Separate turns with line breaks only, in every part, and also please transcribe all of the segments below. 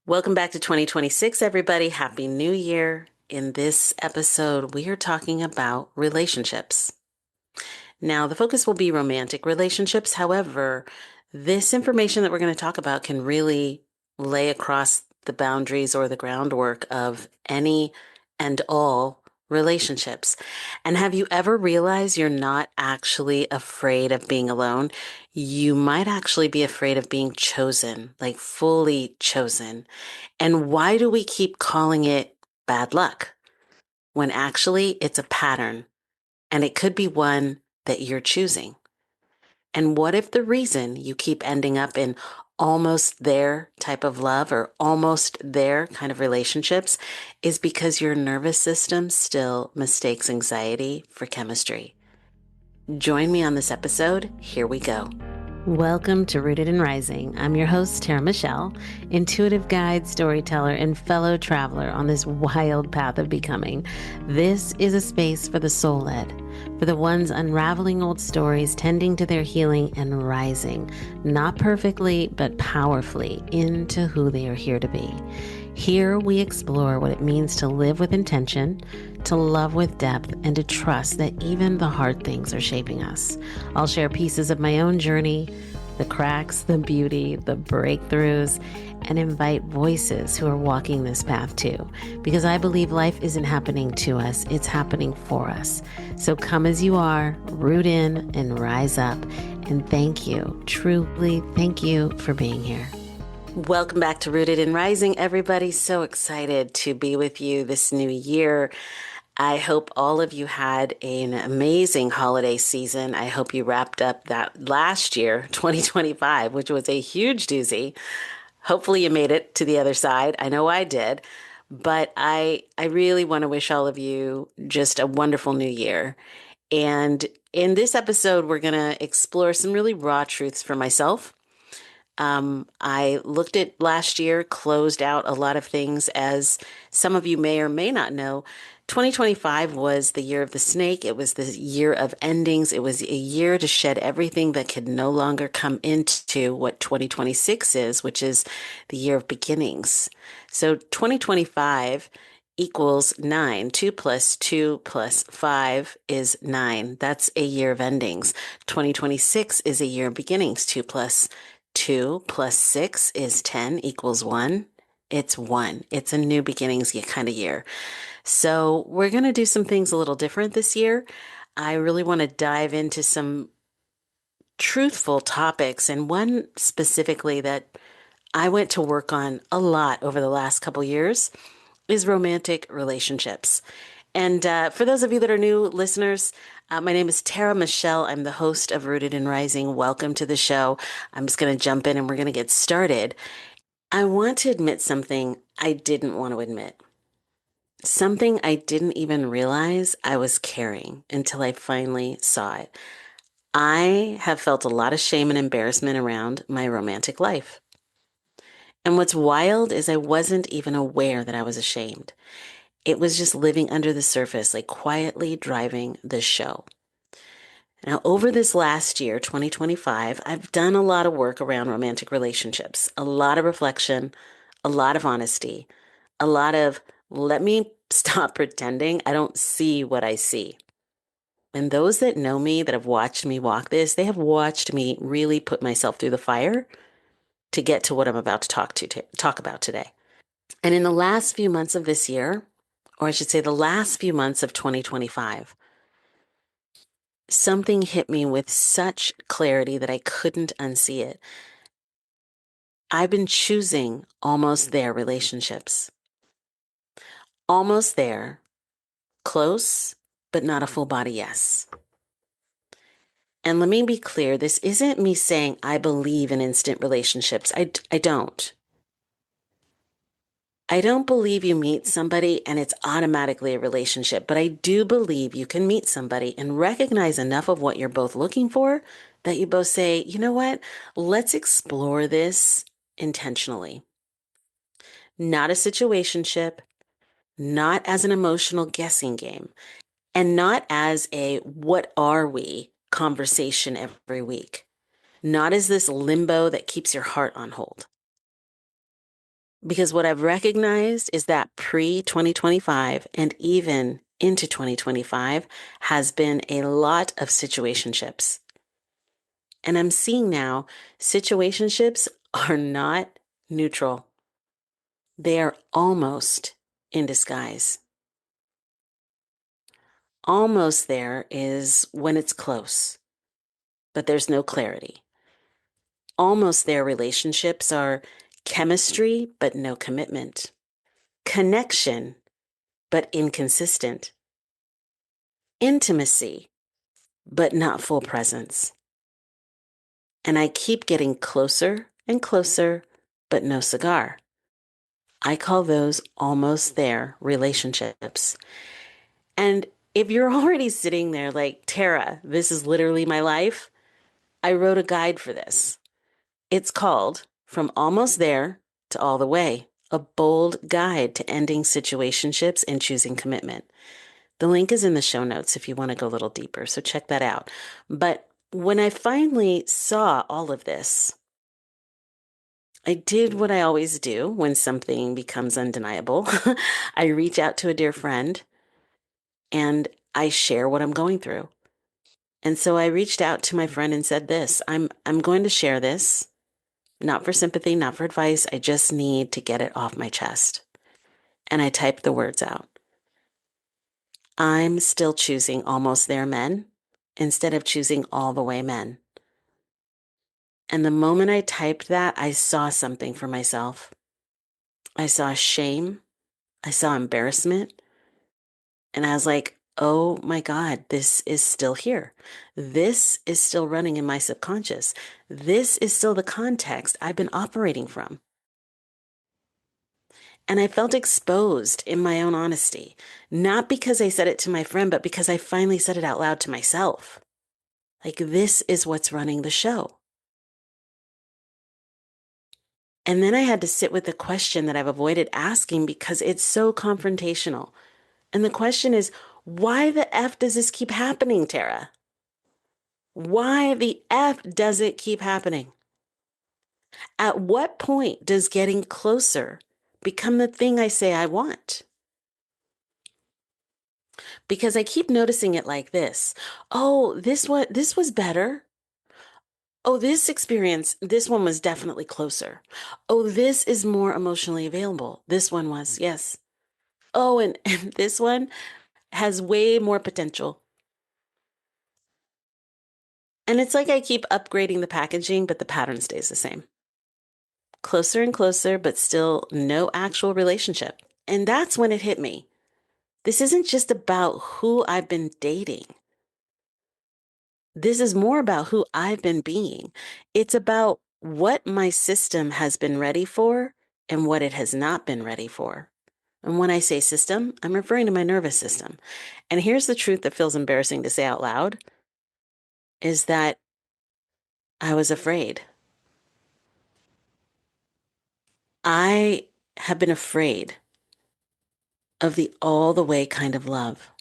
Welcome back to 2026, everybody. Happy New Year. In this episode, we are talking about relationships. Now, the focus will be romantic relationships. However, this information that we're going to talk about can really lay across the boundaries or the groundwork of any and all relationships. And have you ever realized you're not actually afraid of being alone? You might actually be afraid of being chosen, like fully chosen. And why do we keep calling it bad luck when actually it's a pattern and it could be one that you're choosing? And what if the reason you keep ending up in almost there type of love or almost there kind of relationships is because your nervous system still mistakes anxiety for chemistry? Join me on this episode. Here we go. Welcome to Rooted and Rising. I'm your host, Tara Michelle, intuitive guide, storyteller, and fellow traveler on this wild path of becoming. This is a space for the soul-led, for the ones unraveling old stories, tending to their healing, and rising, not perfectly, but powerfully into who they are here to be. Here we explore what it means to live with intention, to love with depth, and to trust that even the hard things are shaping us. I'll share pieces of my own journey, the cracks, the beauty, the breakthroughs, and invite voices who are walking this path too. Because I believe life isn't happening to us, it's happening for us. So come as you are, root in and rise up. And thank you, truly thank you for being here. Welcome back to Rooted and Rising, everybody. So excited to be with you this new year. I hope all of you had an amazing holiday season. I hope you wrapped up that last year, 2025, which was a huge doozy. Hopefully you made it to the other side. I know I did. But I really want to wish all of you just a wonderful new year. And in this episode, we're going to explore some really raw truths for myself. I looked at last year, closed out a lot of things. As some of you may or may not know, 2025 was the year of the snake. It was the year of endings. It was a year to shed everything that could no longer come into what 2026 is, which is the year of beginnings. So 2025 equals 9. 2 plus 2 plus 5 is 9. That's a year of endings. 2026 is a year of beginnings. 2 plus 2 plus 6 is 10 equals 1. It's 1. It's a new beginnings kind of year. So we're going to do some things a little different this year. I really want to dive into some truthful topics, and one specifically that I went to work on a lot over the last couple years is romantic relationships. And for those of you that are new listeners, my name is Tara Michelle. I'm the host of Rooted and Rising. Welcome to the show. I'm just going to jump in and we're going to get started. I want to admit something I didn't want to admit. Something I didn't even realize I was carrying until I finally saw it. I have felt a lot of shame and embarrassment around my romantic life. And what's wild is I wasn't even aware that I was ashamed. It was just living under the surface, like quietly driving the show. Now, over this last year, 2025, I've done a lot of work around romantic relationships, a lot of reflection, a lot of honesty, a lot of let me stop pretending I don't see what I see. And those that know me, that have watched me walk this, they have watched me really put myself through the fire to get to what I'm about to talk about today. And in the last few months of this year, or I should say the last few months of 2025, something hit me with such clarity that I couldn't unsee it. I've been choosing almost there relationships. Almost there, close, but not a full body yes. And let me be clear, this isn't me saying I believe in instant relationships. I don't. I don't believe you meet somebody and it's automatically a relationship, but I do believe you can meet somebody and recognize enough of what you're both looking for that you both say, you know what, let's explore this intentionally. Not a situationship, not as an emotional guessing game, and not as a what are we conversation every week. Not as this limbo that keeps your heart on hold. Because what I've recognized is that pre 2025 and even into 2025 has been a lot of situationships. And I'm seeing now situationships are not neutral. They are almost in disguise. Almost there is when it's close, but there's no clarity. Almost there relationships are chemistry, but no commitment. Connection, but inconsistent. Intimacy, but not full presence. And I keep getting closer and closer, but no cigar. I call those almost there relationships. And if you're already sitting there like, Tara, this is literally my life, I wrote a guide for this. It's called From Almost There to All the Way, a bold guide to ending situationships and choosing commitment. The link is in the show notes if you want to go a little deeper, so check that out. But when I finally saw all of this, I did what I always do when something becomes undeniable. I reach out to a dear friend and I share what I'm going through. And so I reached out to my friend and said this, I'm going to share this, not for sympathy, not for advice. I just need to get it off my chest. And I typed the words out. I'm still choosing almost there men instead of choosing all the way men. And the moment I typed that, I saw something for myself. I saw shame. I saw embarrassment. And I was like, oh my God, this is still here. This is still running in my subconscious. This is still the context I've been operating from. And I felt exposed in my own honesty, not because I said it to my friend, but because I finally said it out loud to myself. Like, this is what's running the show. And then I had to sit with the question that I've avoided asking because it's so confrontational. And the question is, why the F does this keep happening, Tara? Why the F does it keep happening? At what point does getting closer become the thing I say I want? Because I keep noticing it like this. Oh, this was better. Oh, this experience, this one was definitely closer. Oh, this is more emotionally available. This one was, yes. Oh, and this one has way more potential. And it's like I keep upgrading the packaging, but the pattern stays the same. Closer and closer, but still no actual relationship. And that's when it hit me. This isn't just about who I've been dating. This is more about who I've been being. It's about what my system has been ready for and what it has not been ready for. And when I say system, I'm referring to my nervous system. And here's the truth that feels embarrassing to say out loud is that I was afraid. I have been afraid of the all the way kind of love.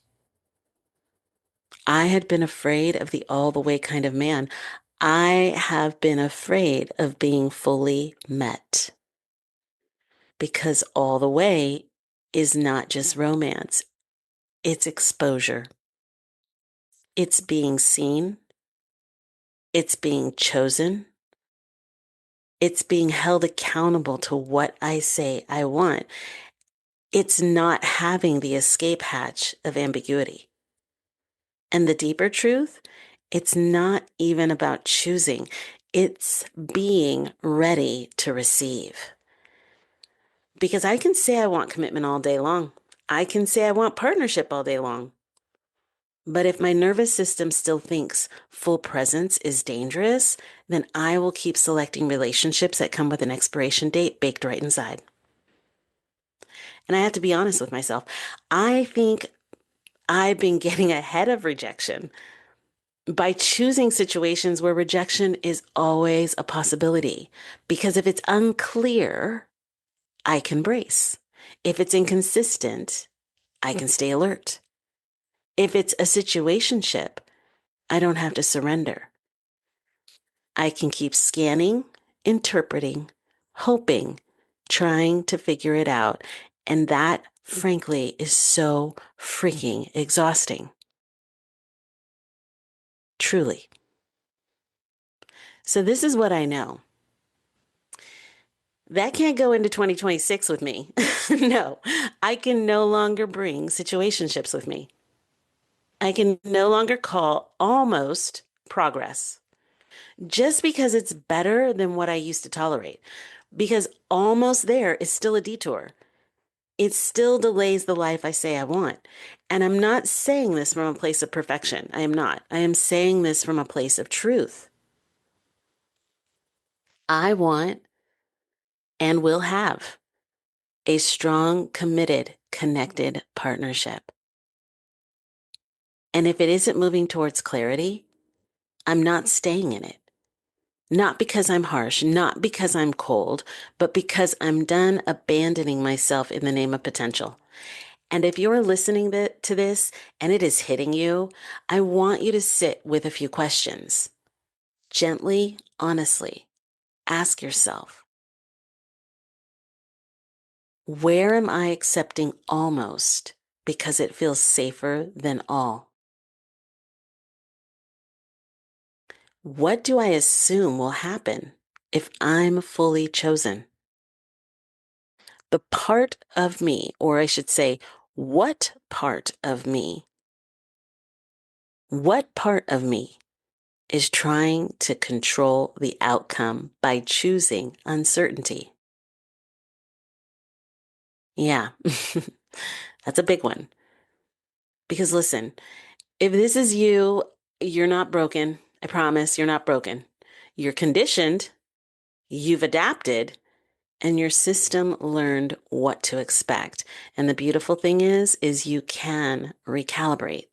I had been afraid of the all the way kind of man. I have been afraid of being fully met because all the way is not just romance, it's exposure. It's being seen, it's being chosen, it's being held accountable to what I say I want. It's not having the escape hatch of ambiguity. And the deeper truth, it's not even about choosing, it's being ready to receive. Because I can say I want commitment all day long. I can say I want partnership all day long. But if my nervous system still thinks full presence is dangerous, then I will keep selecting relationships that come with an expiration date baked right inside. And I have to be honest with myself. I think I've been getting ahead of rejection by choosing situations where rejection is always a possibility. Because if it's unclear, I can brace. If it's inconsistent, I can stay alert. If it's a situationship, I don't have to surrender. I can keep scanning, interpreting, hoping, trying to figure it out. And that, frankly, is so freaking exhausting. Truly. So this is what I know. That can't go into 2026 with me. No, I can no longer bring situationships with me. I can no longer call almost progress just because it's better than what I used to tolerate. Because almost there is still a detour. It still delays the life I say I want. And I'm not saying this from a place of perfection. I am not. I am saying this from a place of truth. I want and will have a strong, committed, connected partnership. And if it isn't moving towards clarity, I'm not staying in it. Not because I'm harsh, not because I'm cold, but because I'm done abandoning myself in the name of potential. And if you're listening to this and it is hitting you, I want you to sit with a few questions. Gently, honestly, ask yourself, where am I accepting almost because it feels safer than all? What do I assume will happen if I'm fully chosen? The part of me, or I should say, what part of me, what part of me is trying to control the outcome by choosing uncertainty? Yeah, that's a big one. Because listen, if this is you, you're not broken. I promise you're not broken. You're conditioned, you've adapted, and your system learned what to expect. And the beautiful thing is you can recalibrate.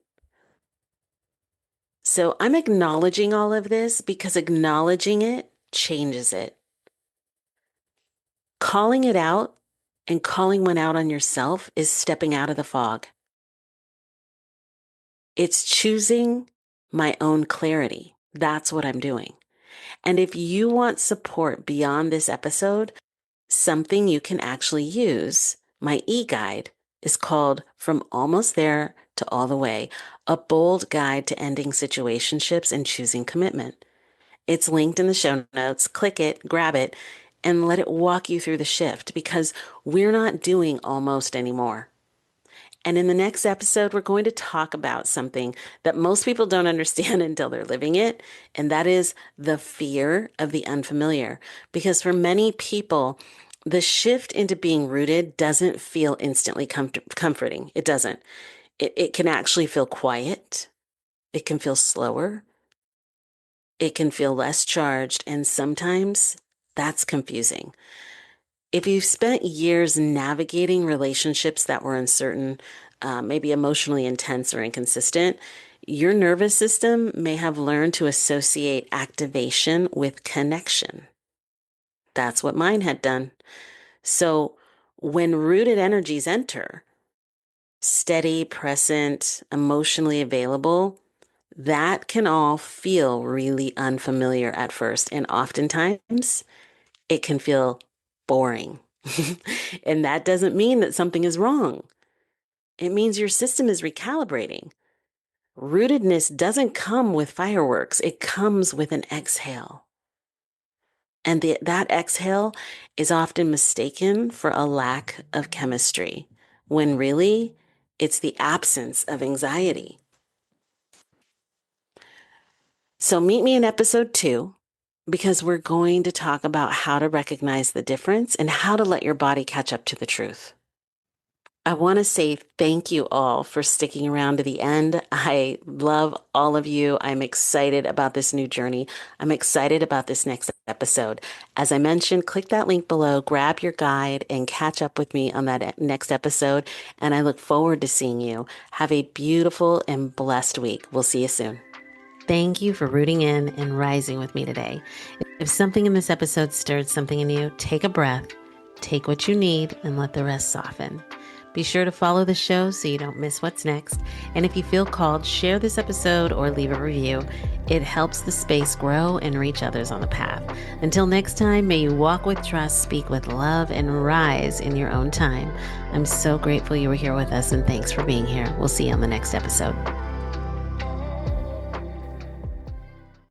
So I'm acknowledging all of this because acknowledging it changes it. Calling it out and calling one out on yourself is stepping out of the fog. It's choosing my own clarity. That's what I'm doing. And if you want support beyond this episode, something you can actually use, my eGuide is called From Almost There to All the Way, a bold guide to ending situationships and choosing commitment. It's linked in the show notes. Click it, grab it, and let it walk you through the shift because we're not doing almost anymore. And in the next episode, we're going to talk about something that most people don't understand until they're living it, and that is the fear of the unfamiliar. Because for many people, the shift into being rooted doesn't feel instantly comforting. It doesn't. It can actually feel quiet. It can feel slower. It can feel less charged, and sometimes that's confusing. If you've spent years navigating relationships that were uncertain, maybe emotionally intense or inconsistent, your nervous system may have learned to associate activation with connection. That's what mine had done. So when rooted energies enter, steady, present, emotionally available, that can all feel really unfamiliar at first. And oftentimes it can feel boring. And that doesn't mean that something is wrong. It means your system is recalibrating. Rootedness doesn't come with fireworks. It comes with an exhale. And that exhale is often mistaken for a lack of chemistry, when really it's the absence of anxiety. So meet me in episode 2 because we're going to talk about how to recognize the difference and how to let your body catch up to the truth. I want to say thank you all for sticking around to the end. I love all of you. I'm excited about this new journey. I'm excited about this next episode. As I mentioned, click that link below, grab your guide, and catch up with me on that next episode. And I look forward to seeing you. Have a beautiful and blessed week. We'll see you soon. Thank you for rooting in and rising with me today. If something in this episode stirred something in you, take a breath, take what you need, and let the rest soften. Be sure to follow the show so you don't miss what's next. And if you feel called, share this episode or leave a review. It helps the space grow and reach others on the path. Until next time, may you walk with trust, speak with love, and rise in your own time. I'm so grateful you were here with us, and thanks for being here. We'll see you on the next episode.